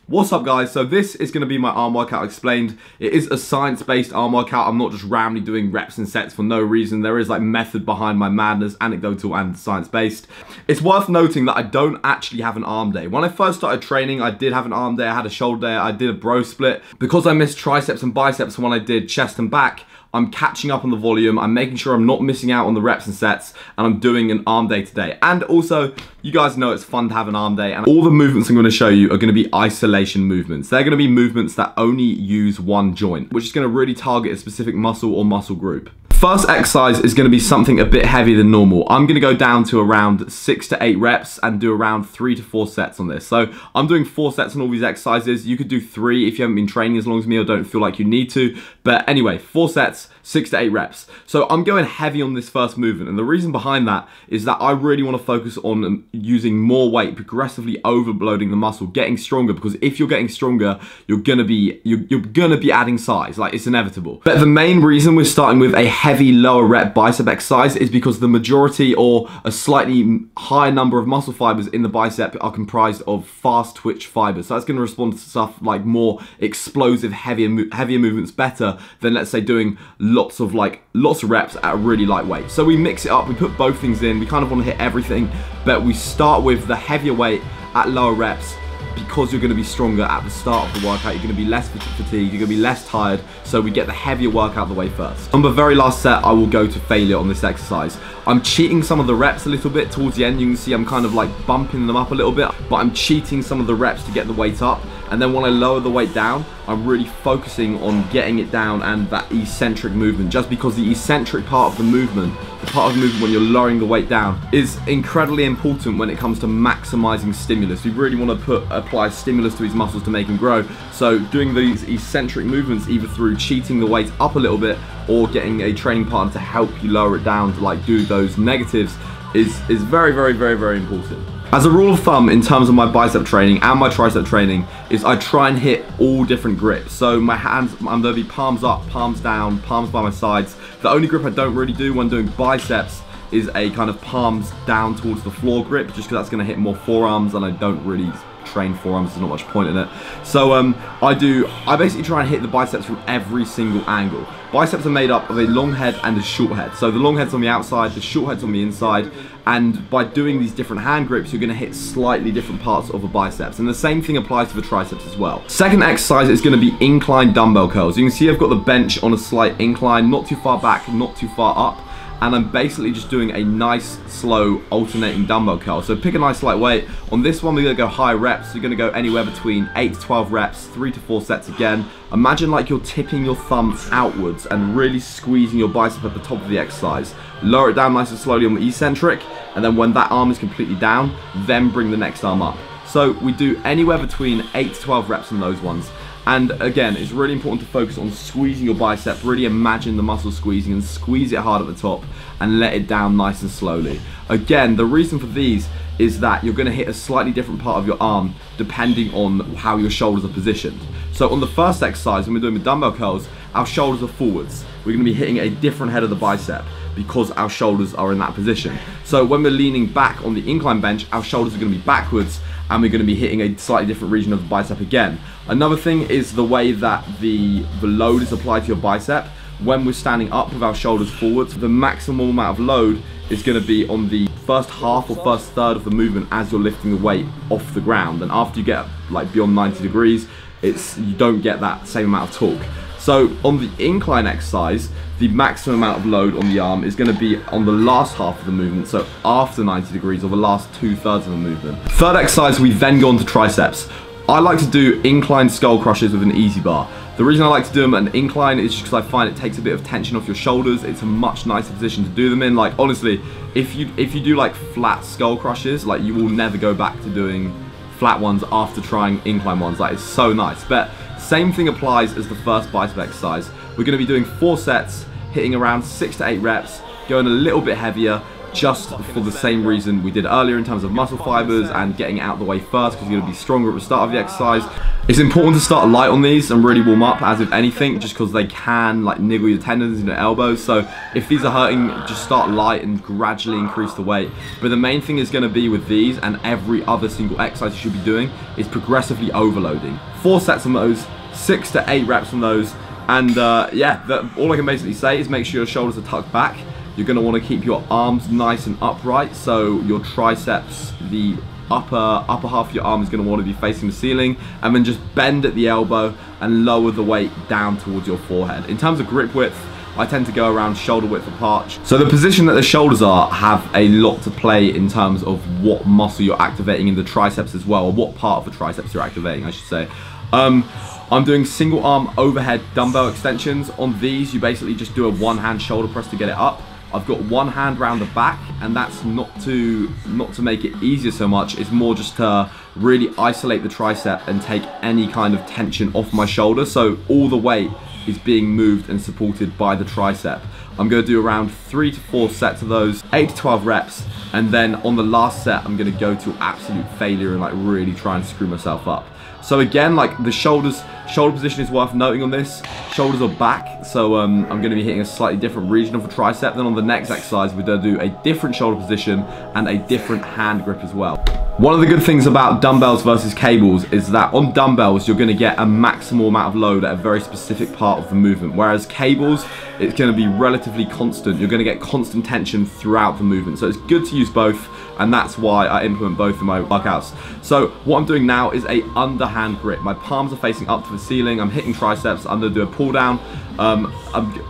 What's up guys, so this is going to be my arm workout explained. It is a science-based arm workout. I'm not just randomly doing reps and sets for no reason. There is like method behind my madness, anecdotal and science-based. It's worth noting that I don't actually have an arm day. When I first started training, I did have an arm day, I had a shoulder day, I did a bro split. Because I missed triceps and biceps when I did chest and back, I'm catching up on the volume, I'm making sure I'm not missing out on the reps and sets, and I'm doing an arm day today. And also, you guys know it's fun to have an arm day, and all the movements I'm going to show you are going to be isolation movements. They're going to be movements that only use one joint, which is going to really target a specific muscle or muscle group. First exercise is going to be something a bit heavier than normal. I'm going to go down to around 6 to 8 reps and do around 3 to 4 sets on this. So I'm doing 4 sets on all these exercises. You could do 3 if you haven't been training as long as me or don't feel like you need to. But anyway, 4 sets, 6 to 8 reps. So I'm going heavy on this first movement. And the reason behind that is that I really want to focus on using more weight, progressively overloading the muscle, getting stronger. Because if you're getting stronger, you're gonna be adding size. Like, it's inevitable. But the main reason we're starting with a heavy lower rep bicep exercise is because the majority or a slightly higher number of muscle fibers in the bicep are comprised of fast twitch fibers. So that's going to respond to stuff like more explosive, heavier movements better than, let's say, doing lots of reps at a really light weight. So we mix it up, we put both things in, we kind of want to hit everything, but we start with the heavier weight at lower reps because you're going to be stronger at the start of the workout. You're going to be less fatigued, you're going to be less tired, so we get the heavier work out of the way first. On the very last set, I will go to failure on this exercise. I'm cheating some of the reps a little bit towards the end. You can see I'm kind of like bumping them up a little bit, but I'm cheating some of the reps to get the weight up. And then when I lower the weight down, I'm really focusing on getting it down and that eccentric movement, just because the eccentric part of the movement, when you're lowering the weight down, is incredibly important when it comes to maximizing stimulus. We really want to apply stimulus to these muscles to make them grow. So doing these eccentric movements, either through cheating the weight up a little bit or getting a training partner to help you lower it down to like do those negatives, is very, very, very, very important. As a rule of thumb, in terms of my bicep training and my tricep training, is I try and hit all different grips. So my hands, I'm going to be palms up, palms down, palms by my sides. The only grip I don't really do when doing biceps is a kind of palms down towards the floor grip, just because that's going to hit more forearms, and I don't really train forearms, there's not much point in it. So I basically try and hit the biceps from every single angle. Biceps are made up of a long head and a short head. So the long head's on the outside, the short head's on the inside, and by doing these different hand grips, you're going to hit slightly different parts of a biceps. And the same thing applies to the triceps as well. Second exercise is going to be incline dumbbell curls. You can see I've got the bench on a slight incline, not too far back, not too far up. And I'm basically just doing a nice, slow, alternating dumbbell curl. So pick a nice light weight. On this one, we're gonna go high reps. You're gonna go anywhere between 8 to 12 reps, 3 to 4 sets again. Imagine like you're tipping your thumb outwards and really squeezing your bicep at the top of the exercise. Lower it down nice and slowly on the eccentric, and then when that arm is completely down, then bring the next arm up. So we do anywhere between 8 to 12 reps on those ones. And again, it's really important to focus on squeezing your bicep. Really imagine the muscle squeezing and squeeze it hard at the top and let it down nice and slowly. Again, the reason for these is that you're going to hit a slightly different part of your arm depending on how your shoulders are positioned. So on the first exercise, when we're doing the dumbbell curls, our shoulders are forwards. We're going to be hitting a different head of the bicep because our shoulders are in that position. So when we're leaning back on the incline bench, our shoulders are going to be backwards, and we're going to be hitting a slightly different region of the bicep again. Another thing is the way that the load is applied to your bicep. When we're standing up with our shoulders forwards, the maximum amount of load is going to be on the first half or first third of the movement as you're lifting the weight off the ground. And after you get like beyond 90 degrees, you don't get that same amount of torque. So on the incline exercise, the maximum amount of load on the arm is going to be on the last half of the movement, so after 90 degrees or the last 2/3 of the movement. Third exercise, we then go on to triceps. I like to do incline skull crushes with an easy bar. The reason I like to do them at an incline is just because I find it takes a bit of tension off your shoulders. It's a much nicer position to do them in. Like, honestly, if you do like flat skull crushes, like, you will never go back to doing flat ones after trying incline ones. Like, it's so nice. But same thing applies as the first bicep exercise. We're going to be doing 4 sets, hitting around 6 to 8 reps, going a little bit heavier, just for the same reason we did earlier in terms of muscle fibers and getting it out the way first, because you're going to be stronger at the start of the exercise. It's important to start light on these and really warm up as if anything, just because they can like niggle your tendons in your elbows. So if these are hurting, just start light and gradually increase the weight. But the main thing is going to be with these and every other single exercise you should be doing is progressively overloading. 4 sets on those, 6 to 8 reps on those. And yeah, all I can basically say is make sure your shoulders are tucked back. You're going to want to keep your arms nice and upright, so your triceps, the upper half of your arm is going to want to be facing the ceiling, and then just bend at the elbow and lower the weight down towards your forehead. In terms of grip width, I tend to go around shoulder width apart. So the position that the shoulders are have a lot to play in terms of what muscle you're activating in the triceps as well, or what part of the triceps you're activating, I should say. I'm doing single arm overhead dumbbell extensions. On these, you basically just do a one-hand shoulder press to get it up. I've got one hand around the back, and that's not to make it easier so much. It's more just to really isolate the tricep and take any kind of tension off my shoulder. So all the weight is being moved and supported by the tricep. I'm going to do around 3 to 4 sets of those, 8 to 12 reps, and then on the last set, I'm going to go to absolute failure and like really try and screw myself up. So again, like the shoulder position is worth noting on this. Shoulders are back, so I'm going to be hitting a slightly different region of the tricep. Then on the next exercise, we're going to do a different shoulder position and a different hand grip as well. One of the good things about dumbbells versus cables is that on dumbbells, you're going to get a maximal amount of load at a very specific part of the movement, whereas cables, it's going to be relatively constant. You're going to get constant tension throughout the movement. So it's good to use both, and that's why I implement both in my workouts. So what I'm doing now is a underhand grip. My palms are facing up to the ceiling. I'm hitting triceps. I'm going to do a pull down. I'm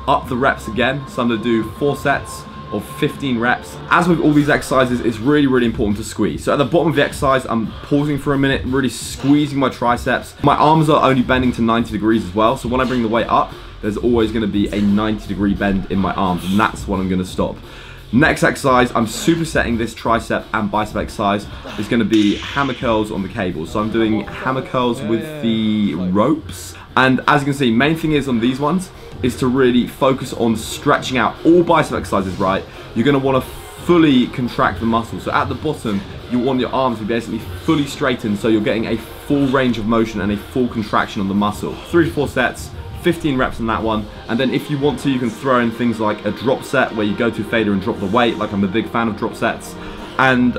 up the reps again. So I'm going to do 4 sets of 15 reps. As with all these exercises, it's really, really important to squeeze. So at the bottom of the exercise, I'm pausing for a minute, really squeezing my triceps. My arms are only bending to 90 degrees as well. So when I bring the weight up, there's always going to be a 90-degree bend in my arms, and that's when I'm going to stop. Next exercise, I'm supersetting this tricep and bicep exercise. It's going to be hammer curls on the cable. So I'm doing hammer curls with the ropes. And as you can see, main thing is on these ones is to really focus on stretching out all bicep exercises, right? You're going to want to fully contract the muscle. So at the bottom, you want your arms to be basically fully straightened, so you're getting a full range of motion and a full contraction on the muscle. 3 to 4 sets. 15 reps on that one, and then if you want to, you can throw in things like a drop set where you go to failure and drop the weight. Like, I'm a big fan of drop sets, and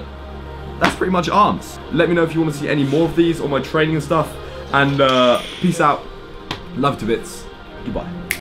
that's pretty much arms. Let me know if you want to see any more of these on my training and stuff, and peace out, love to bits, goodbye.